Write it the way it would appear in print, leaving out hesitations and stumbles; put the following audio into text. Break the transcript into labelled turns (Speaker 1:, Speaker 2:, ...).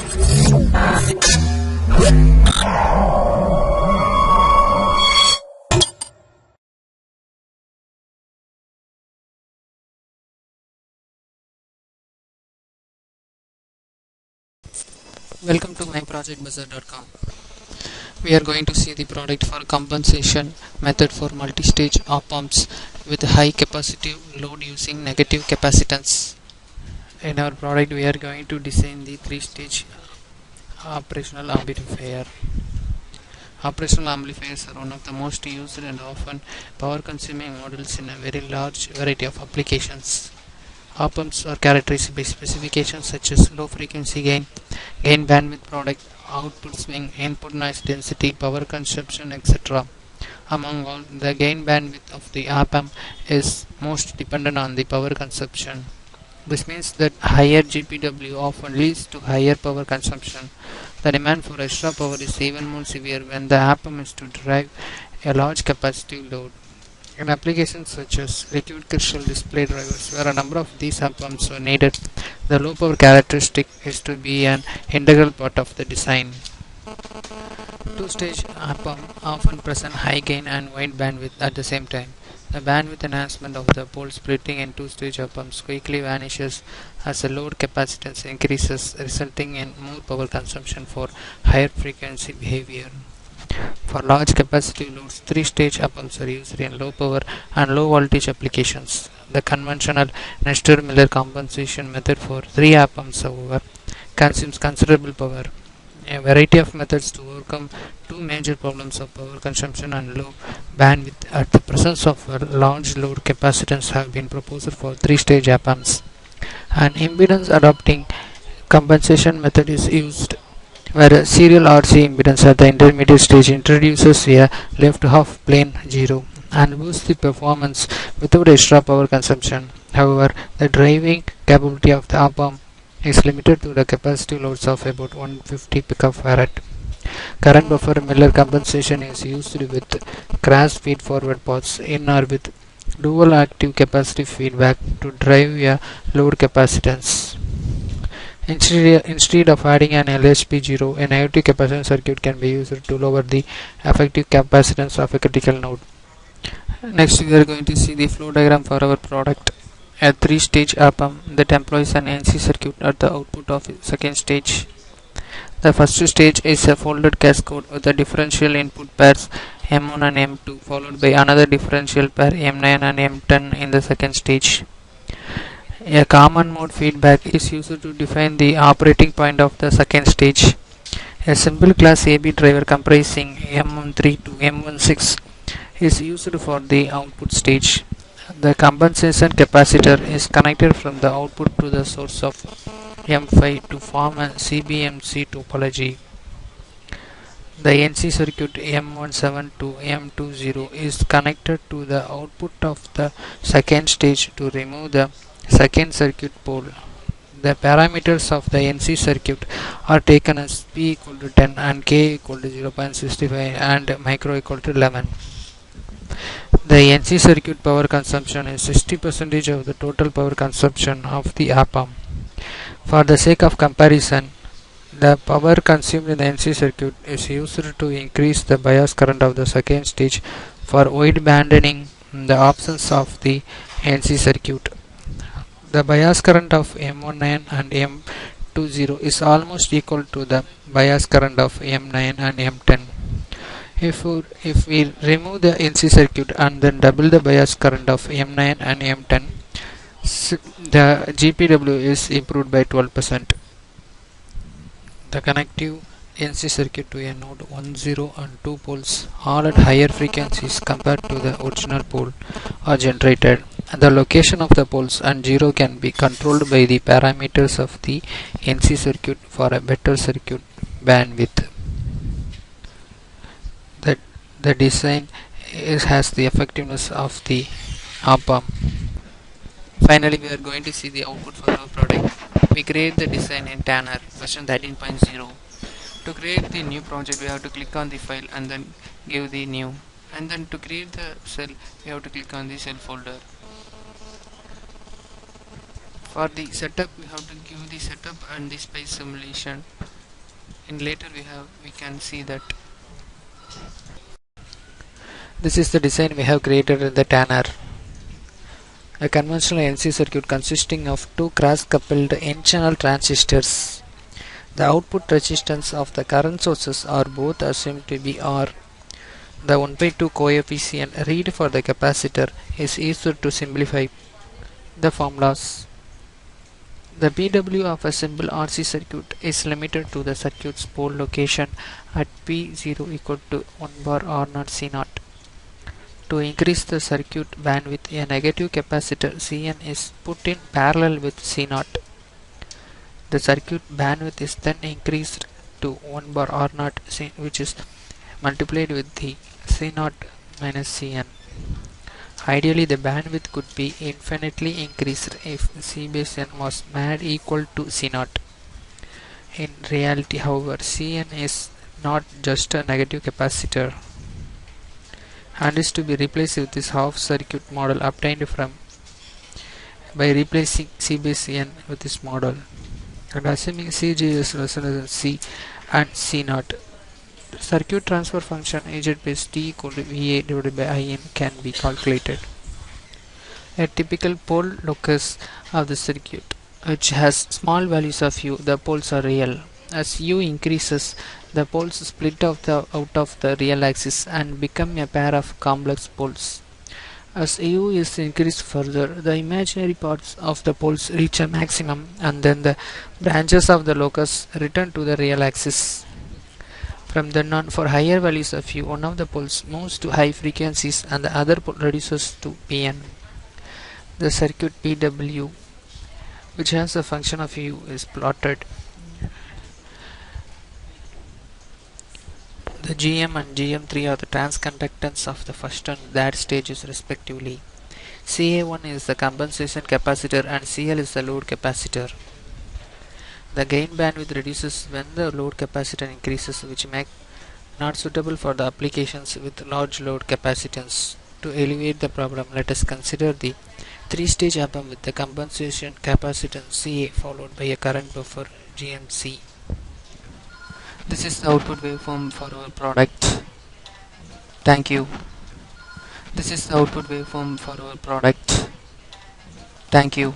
Speaker 1: Welcome to myprojectbuzzer.com. We are going to see the product for compensation method for multistage Opamps with high capacitive load using negative capacitance. In our product, we are going to design the three-stage operational amplifier. Operational amplifiers are one of the most used and often power-consuming models in a very large variety of applications. Opamps are characterized by specifications such as low frequency gain, gain bandwidth product, output swing, input noise density, power consumption, etc. Among all, the gain bandwidth of the op-amp is most dependent on the power consumption. This means that higher GPW often leads to higher power consumption. The demand for extra power is even more severe when the op-amp is to drive a large capacitive load. In applications such as liquid crystal display drivers, where a number of these op-amps are needed, the low power characteristic is to be an integral part of the design. Two-stage op-amp often present high gain and wide bandwidth at the same time. The bandwidth enhancement of the pole splitting in two-stage op-amps quickly vanishes as the load capacitance increases, resulting in more power consumption for higher frequency behavior. For large capacitive loads, three-stage op-amps are used in low power and low voltage applications. The conventional Nestor-Miller compensation method for three op-amps, however, consumes considerable power. A variety of methods to overcome two major problems of power consumption and low bandwidth at the presence of a large load capacitance have been proposed for three-stage op-amps. An impedance adapting compensation method is used, where a serial RC impedance at the intermediate stage introduces a left half plane 0 and boosts the performance without extra power consumption. However, the driving capability of the op-amp is limited to the capacitive loads of about 150 picofarad. Current buffer Miller compensation is used with crash feed-forward paths in or with dual active capacitive feedback to drive a load capacitance. Instead of adding an LHP0, a negative capacitance circuit can be used to lower the effective capacitance of a critical node. Next, we are going to see the flow diagram for our product. A three-stage op-amp that employs an NC circuit at the output of second stage. The first stage is a folded cascade with the differential input pairs M1 and M2, followed by another differential pair M9 and M10 in the second stage. A common mode feedback is used to define the operating point of the second stage. A simple class AB driver comprising M13 to M16 is used for the output stage. The compensation capacitor is connected from the output to the source of M5 to form a CBMC topology. The NC circuit M17 to M20 is connected to the output of the second stage to remove the second circuit pole. The parameters of the NC circuit are taken as P equal to 10 and K equal to 0.65 and micro equal to 11. The NC circuit power consumption is 60% of the total power consumption of the op-amp. For the sake of comparison, the power consumed in the NC circuit is used to increase the bias current of the second stage for wide bandening in the absence of the NC circuit. The bias current of M19 and M20 is almost equal to the bias current of M9 and M10. If we remove the NC circuit and then double the bias current of M9 and M10, the GPW is improved by 12%. The connective NC circuit to a node 1, 0 and 2 poles, all at higher frequencies compared to the original pole, are generated. The location of the poles and 0 can be controlled by the parameters of the NC circuit for a better circuit bandwidth. The design has the effectiveness of the op-amp. Finally, we are going to see the output for our product. We create the design in Tanner version 13.0. To create the new project, we have to click on the file and then give the new. And then to create the cell, we have to click on the cell folder. For the setup, we have to give the setup and the space simulation In later we can see that this is the design we have created in the Tanner. A conventional NC circuit consisting of two cross-coupled n-channel transistors. The output resistance of the current sources are both assumed to be R. The 1/2 coefficient read for the capacitor is used to simplify the formulas. The PW of a simple RC circuit is limited to the circuit's pole location at P0 equal to 1 bar R0 C0. To increase the circuit bandwidth, a negative capacitor Cn is put in parallel with C0. The circuit bandwidth is then increased to 1 bar R0 C, which is multiplied with the C0 minus Cn. Ideally, the bandwidth could be infinitely increased if C base n was made equal to C0. In reality, however, Cn is not just a negative capacitor and is to be replaced with this half circuit model obtained from by replacing C base n with this model and assuming Cj is less than C and C0. Circuit transfer function Z base T equal to Va divided by In can be calculated. A typical pole locus of the circuit, which has small values of U, the poles are real. As U increases, the poles split out of the real axis and become a pair of complex poles. As U is increased further, the imaginary parts of the poles reach a maximum and then the branches of the locus return to the real axis. From then on, for higher values of U, one of the poles moves to high frequencies and the other pole reduces to Pn. The circuit PW, which has a function of U, is plotted. The Gm and Gm3 are the transconductance of the first and third stages respectively. Ca1 is the compensation capacitor and Cl is the load capacitor. The gain bandwidth reduces when the load capacitor increases, which make not suitable for the applications with large load capacitance. To alleviate the problem, let us consider the three-stage op-amp with the compensation capacitance Ca followed by a current buffer GMC. This is the output waveform for our product. Thank you. This is the output waveform for our product. Thank you.